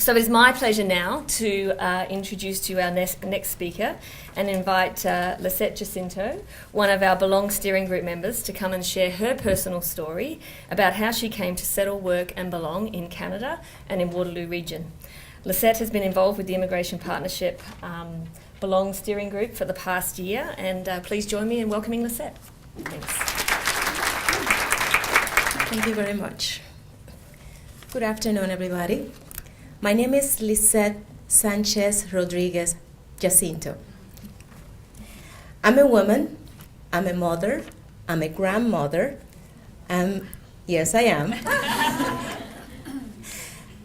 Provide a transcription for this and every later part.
So it is my pleasure now to introduce to you our next speaker and invite Lisset Jacinto, one of our Belong Steering Group members, to come and share her personal story about how she came to settle, work and belong in Canada and in Waterloo Region. Lisset has been involved with the Immigration Partnership Belong Steering Group for the past year, and please join me in welcoming Lisset. Thanks. Thank you very much. Good afternoon, everybody. My name is Lisset Sanchez Rodriguez Jacinto. I'm a woman, I'm a mother, I'm a grandmother, yes, I am.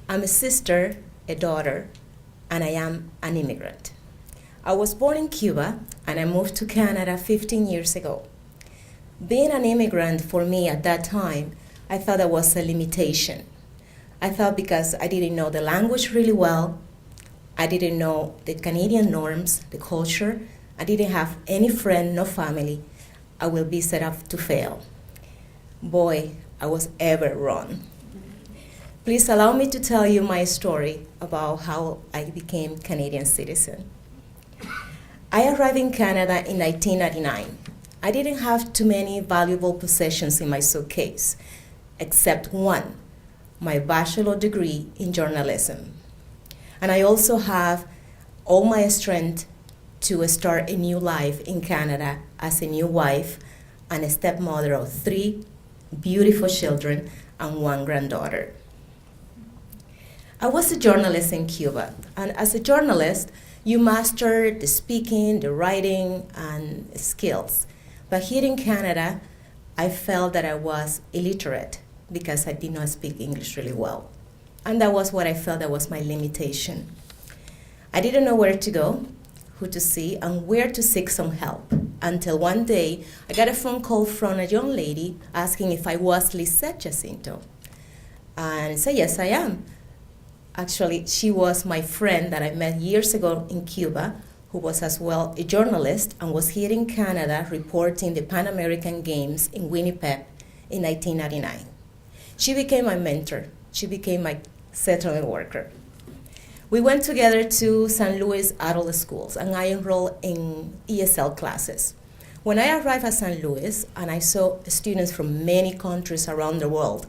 I'm a sister, a daughter, and I am an immigrant. I was born in Cuba, and I moved to Canada 15 years ago. Being an immigrant for me at that time, I thought that was a limitation. I thought because I didn't know the language really well, I didn't know the Canadian norms, the culture, I didn't have any friend, no family, I will be set up to fail. Boy, I was ever wrong. Please allow me to tell you my story about how I became Canadian citizen. I arrived in Canada in 1999. I didn't have too many valuable possessions in my suitcase, except one, my bachelor degree in journalism. And I also have all my strength to start a new life in Canada as a new wife and a stepmother of 3 beautiful children and 1 granddaughter. I was a journalist in Cuba, and as a journalist, you master the speaking, the writing, and skills. But here in Canada, I felt that I was illiterate because I did not speak English really well. And that was what I felt that was my limitation. I didn't know where to go, who to see, and where to seek some help, until one day I got a phone call from a young lady asking if I was Lisset Jacinto. And I said, yes, I am. Actually, she was my friend that I met years ago in Cuba, who was as well a journalist and was here in Canada reporting the Pan American Games in Winnipeg in 1999. She became my mentor. She became my settlement worker. We went together to St. Louis adult schools, and I enrolled in ESL classes. When I arrived at St. Louis and I saw students from many countries around the world,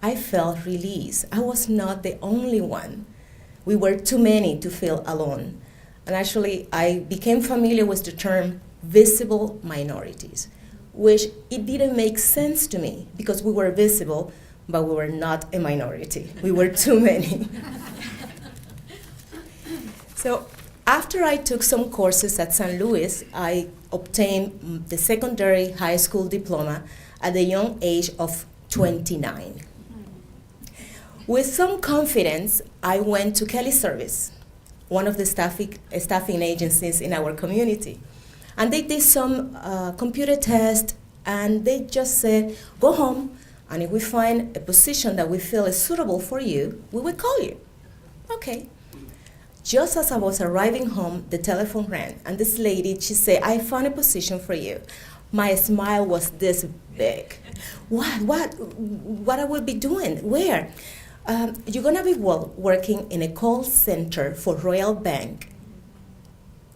I felt released. I was not the only one. We were too many to feel alone. And actually, I became familiar with the term visible minorities, which it didn't make sense to me because we were visible, but we were not a minority. We were too many. So after I took some courses at St. Louis, I obtained the secondary high school diploma at the young age of 29. With some confidence, I went to Kelly Service, one of the staffing agencies in our community. And they did some computer tests, and they just said, go home, and if we find a position that we feel is suitable for you, we will call you. Okay. Just as I was arriving home, the telephone rang, and this lady, she said, I found a position for you. My smile was this big. What I will be doing? Where? You're gonna be working in a call center for Royal Bank.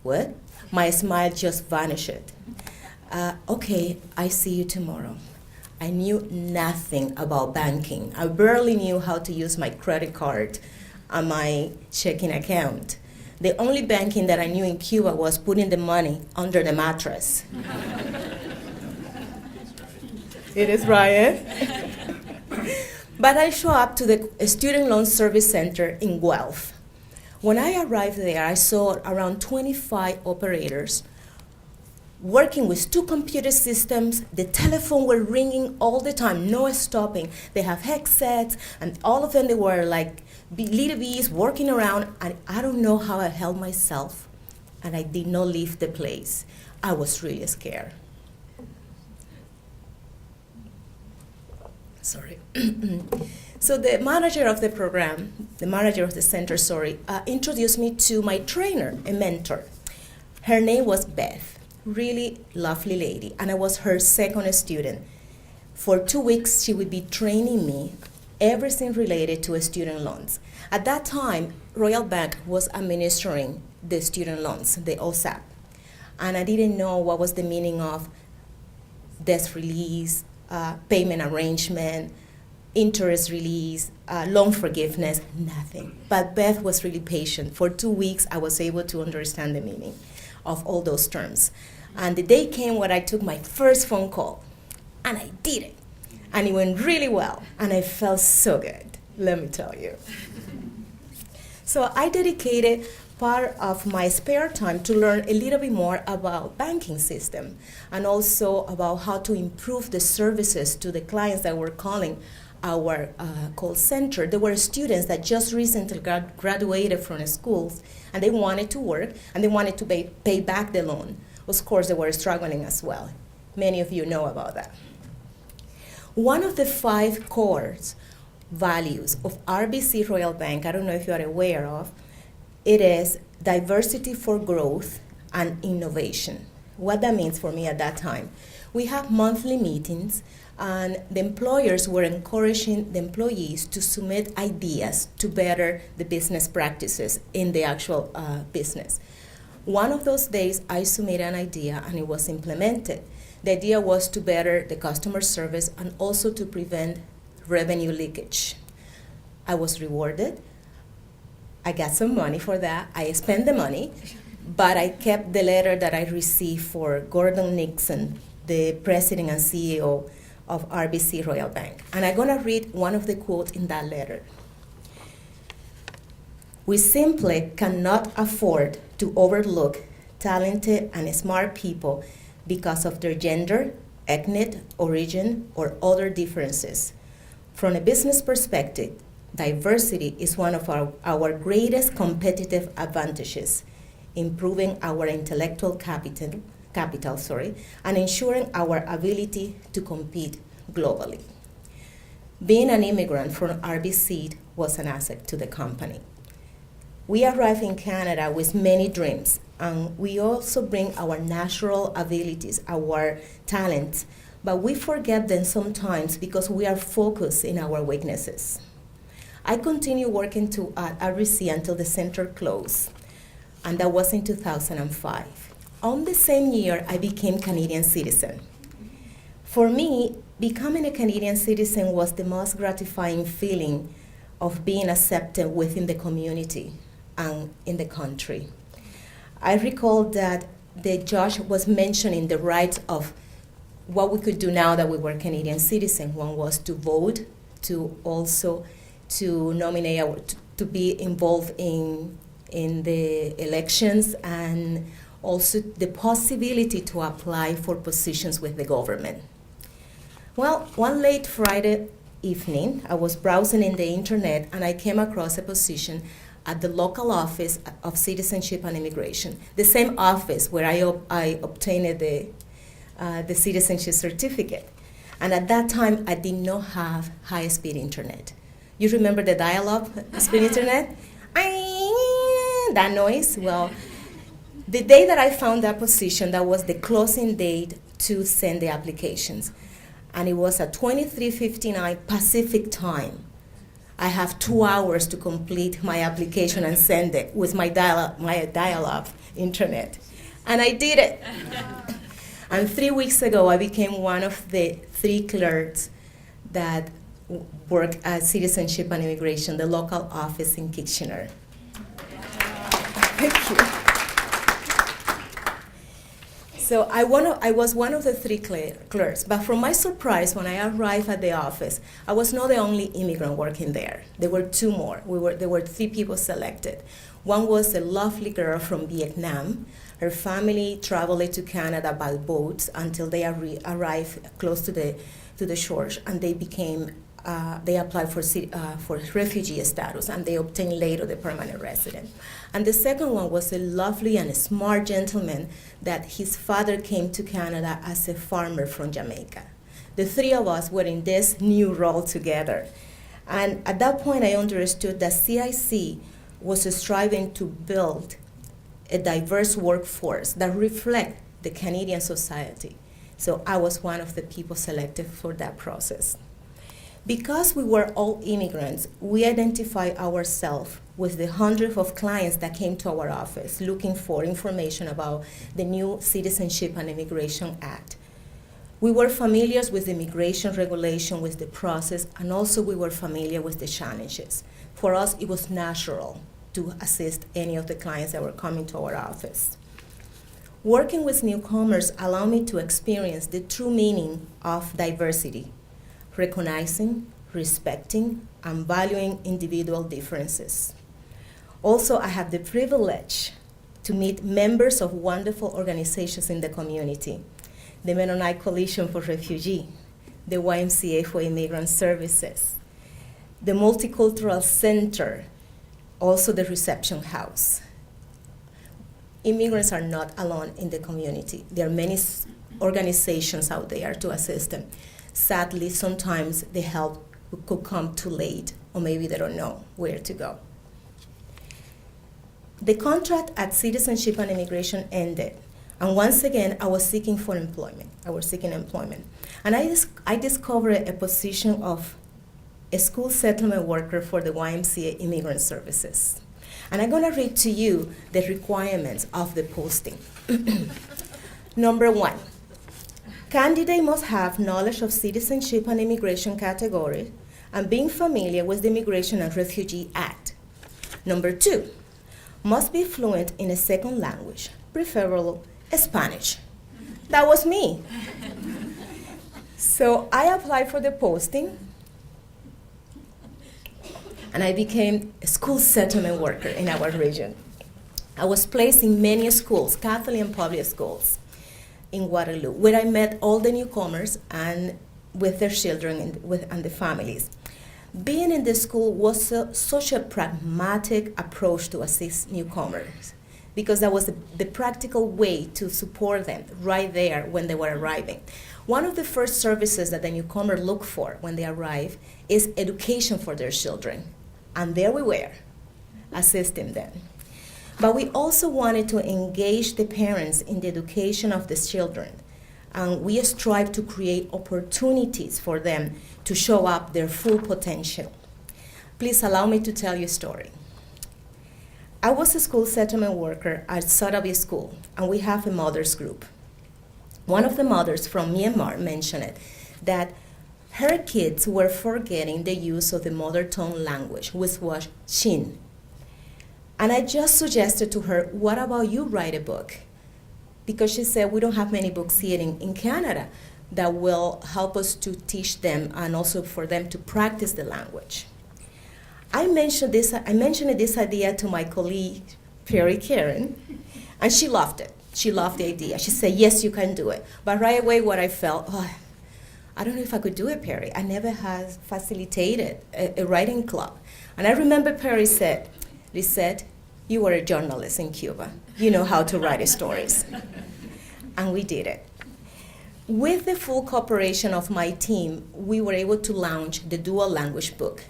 What? My smile just vanished. Okay, I see you tomorrow. I knew nothing about banking. I barely knew how to use my credit card and my checking account. The only banking that I knew in Cuba was putting the money under the mattress. It is right. But I show up to the Student Loan Service Center in Guelph. When I arrived there, I saw around 25 operators working with 2 computer systems. The telephone were ringing all the time, no stopping. They have headsets, and all of them, they were like little bees working around, and I don't know how I held myself, and I did not leave the place. I was really scared. Sorry. So the manager of the program, the manager of the center, introduced me to my trainer, a mentor. Her name was Beth. Really lovely lady, and I was her second student. For 2 weeks, she would be training me everything related to student loans. At that time, Royal Bank was administering the student loans, the OSAP. And I didn't know what was the meaning of debt release, payment arrangement, interest release, loan forgiveness, nothing. But Beth was really patient. For 2 weeks, I was able to understand the meaning of all those terms. And the day came when I took my first phone call, and I did it. And it went really well, and I felt so good, let me tell you. So I dedicated part of my spare time to learn a little bit more about banking system and also about how to improve the services to the clients that were calling our call center. There were students that just recently graduated from schools, and they wanted to work, and they wanted to pay back the loan. Of course, they were struggling as well. Many of you know about that. One of the 5 core values of RBC Royal Bank, I don't know if you are aware of, it is diversity for growth and innovation. What that means for me at that time, we have monthly meetings, and the employers were encouraging the employees to submit ideas to better the business practices in the actual business. One of those days, I submitted an idea, and it was implemented. The idea was to better the customer service and also to prevent revenue leakage. I was rewarded. I got some money for that. I spent the money, but I kept the letter that I received for Gordon Nixon, the president and CEO of RBC Royal Bank. And I'm going to read one of the quotes in that letter. We simply cannot afford to overlook talented and smart people because of their gender, ethnic origin, or other differences. From a business perspective, diversity is one of our greatest competitive advantages, improving our intellectual capital, and ensuring our ability to compete globally. Being an immigrant from RBC was an asset to the company. We arrived in Canada with many dreams, and we also bring our natural abilities, our talents, but we forget them sometimes because we are focused in our weaknesses. I continued working at RBC until the center closed, and that was in 2005. On the same year, I became Canadian citizen. For me, becoming a Canadian citizen was the most gratifying feeling of being accepted within the community and in the country. I recall that the judge was mentioning the rights of what we could do now that we were Canadian citizens. One was to vote, to also to nominate, to be involved in the elections, and also the possibility to apply for positions with the government. Well, one late Friday evening, I was browsing in the internet, and I came across a position at the local office of Citizenship and Immigration, the same office where I obtained the citizenship certificate. And at that time, I did not have high-speed internet. You remember the dial-up speed internet? That noise? Well, the day that I found that position, that was the closing date to send the applications. And it was at 23:59 Pacific time. I have 2 hours to complete my application and send it with my dial-up internet. And I did it. And 3 weeks ago, I became one of the 3 clerks that work at Citizenship and Immigration, the local office in Kitchener. Thank you. So I was one of the 3 clerks, but from my surprise, when I arrived at the office, I was not the only immigrant working there. There were 2 more. There were 3 people selected. One was a lovely girl from Vietnam. Her family traveled to Canada by boat until they arrived close to the shores, and they applied for refugee status, and they obtained later the permanent resident. And the second one was a lovely and a smart gentleman that his father came to Canada as a farmer from Jamaica. The 3 of us were in this new role together. And at that point, I understood that CIC was striving to build a diverse workforce that reflect the Canadian society. So I was one of the people selected for that process. Because we were all immigrants, we identify ourselves with the hundreds of clients that came to our office looking for information about the new Citizenship and Immigration Act. We were familiar with the immigration regulation, with the process, and also we were familiar with the challenges. For us, it was natural to assist any of the clients that were coming to our office. Working with newcomers allowed me to experience the true meaning of diversity, recognizing, respecting, and valuing individual differences. Also, I have the privilege to meet members of wonderful organizations in the community: the Mennonite Coalition for Refugees, the YMCA for Immigrant Services, the Multicultural Center, also the Reception House. Immigrants are not alone in the community. There are many organizations out there to assist them. Sadly, sometimes the help could come too late, or maybe they don't know where to go. The contract at Citizenship and Immigration ended, and once again, I was seeking employment. And I discovered a position of a school settlement worker for the YMCA Immigrant Services. And I'm gonna read to you the requirements of the posting. Number 1, candidate must have knowledge of citizenship and immigration category and being familiar with the Immigration and Refugee Act. Number 2, must be fluent in a second language, preferably Spanish. That was me. So I applied for the posting, and I became a school settlement worker in our region. I was placed in many schools, Catholic and public schools, in Waterloo, where I met all the newcomers and with their children and the families. Being in the school was such a pragmatic approach to assist newcomers, because that was the practical way to support them right there when they were arriving. One of the first services that the newcomer look for when they arrive is education for their children. And there we were, assisting them. But we also wanted to engage the parents in the education of the children. And we strive to create opportunities for them to show up their full potential. Please allow me to tell you a story. I was a school settlement worker at Sotheby School, and we have a mothers group. One of the mothers from Myanmar mentioned that her kids were forgetting the use of the mother tongue language, which was Shin. And I just suggested to her, what about you write a book? Because she said, we don't have many books here in Canada that will help us to teach them and also for them to practice the language. I mentioned this idea to my colleague, Perry Karen, and she loved it. She loved the idea. She said, yes, you can do it. But right away, what I felt, I don't know if I could do it, Perry. I never had facilitated a writing club. And I remember Perry said, Lisset, you were a journalist in Cuba. You know how to write stories. And we did it. With the full cooperation of my team, we were able to launch the dual language book.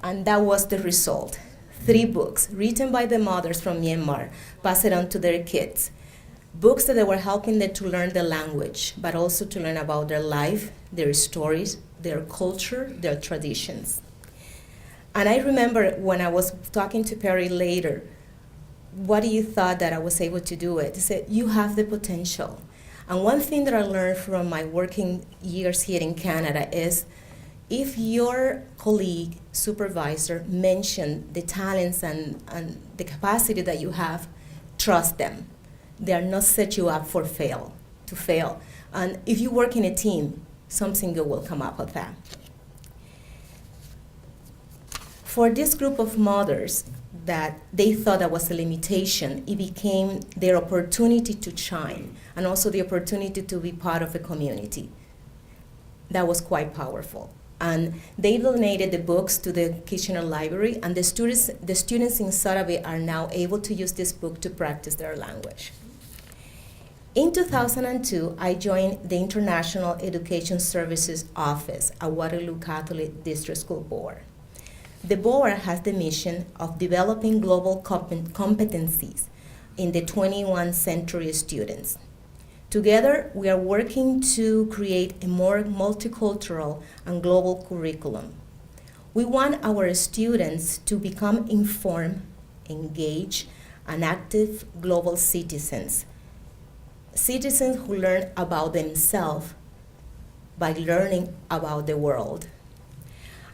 And that was the result. 3 books written by the mothers from Myanmar, passed on to their kids. Books that they were helping them to learn the language, but also to learn about their life, their stories, their culture, their traditions. And I remember when I was talking to Perry later, what do you thought that I was able to do it? He said, you have the potential. And one thing that I learned from my working years here in Canada is if your colleague, supervisor, mention the talents and the capacity that you have, trust them. They are not set you up to fail. And if you work in a team, something good will come up of that. For this group of mothers that they thought that was a limitation, it became their opportunity to shine and also the opportunity to be part of a community. That was quite powerful. And they donated the books to the Kitchener Library, and the students in Sotheby are now able to use this book to practice their language. In 2002, I joined the International Education Services Office at Waterloo Catholic District School Board. The board has the mission of developing global competencies in the 21st century students. Together, we are working to create a more multicultural and global curriculum. We want our students to become informed, engaged, and active global citizens. Citizens who learn about themselves by learning about the world.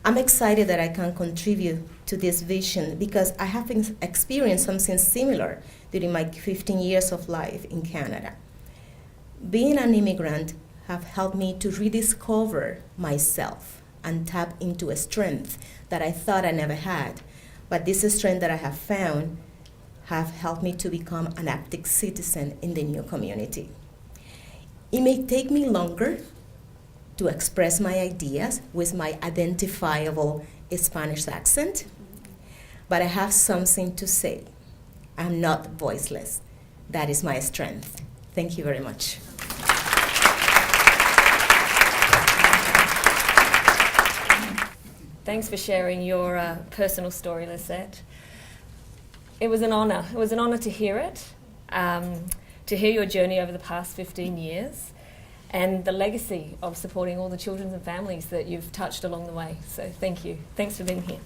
I'm excited that I can contribute to this vision because I have experienced something similar during my 15 years of life in Canada. Being an immigrant have helped me to rediscover myself and tap into a strength that I thought I never had. But this strength that I have found have helped me to become an active citizen in the new community. It may take me longer to express my ideas with my identifiable Spanish accent, but I have something to say. I'm not voiceless. That is my strength. Thank you very much. Thanks for sharing your personal story, Lisset. It was an honour. It was an honour to hear it, to hear your journey over the past 15 years, and the legacy of supporting all the children and families that you've touched along the way. So thank you. Thanks for being here.